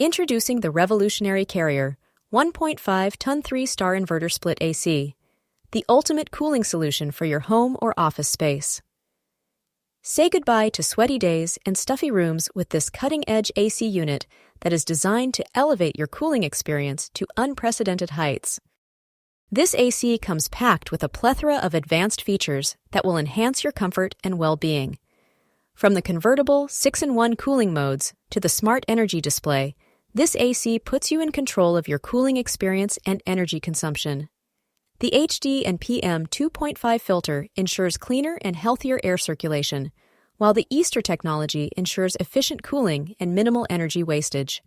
Introducing the revolutionary Carrier 1.5-ton 3-star inverter split AC, the ultimate cooling solution for your home or office space. Say goodbye to sweaty days and stuffy rooms with this cutting-edge AC unit that is designed to elevate your cooling experience to unprecedented heights. This AC comes packed with a plethora of advanced features that will enhance your comfort and well-being. From the convertible 6-in-1 cooling modes to the smart energy display, this AC puts you in control of your cooling experience and energy consumption. The HD and PM 2.5 filter ensures cleaner and healthier air circulation, while the Easter technology ensures efficient cooling and minimal energy wastage.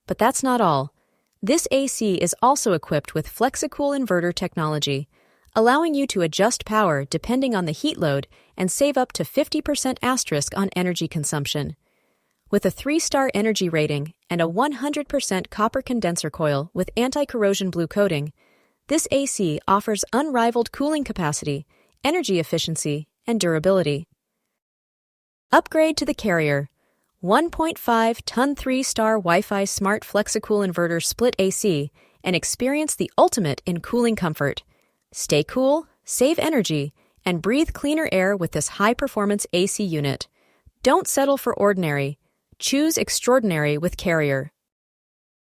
But that's not all. This AC is also equipped with FlexiCool inverter technology, allowing you to adjust power depending on the heat load and save up to 50% on energy consumption. With a 3-star energy rating and a 100% copper condenser coil with anti-corrosion blue coating, this AC offers unrivaled cooling capacity, energy efficiency, and durability. Upgrade to the Carrier 1.5-ton 3-star Wi-Fi Smart FlexiCool Inverter Split AC and experience the ultimate in cooling comfort. Stay cool, save energy, and breathe cleaner air with this high-performance AC unit. Don't settle for ordinary. Choose extraordinary with Carrier.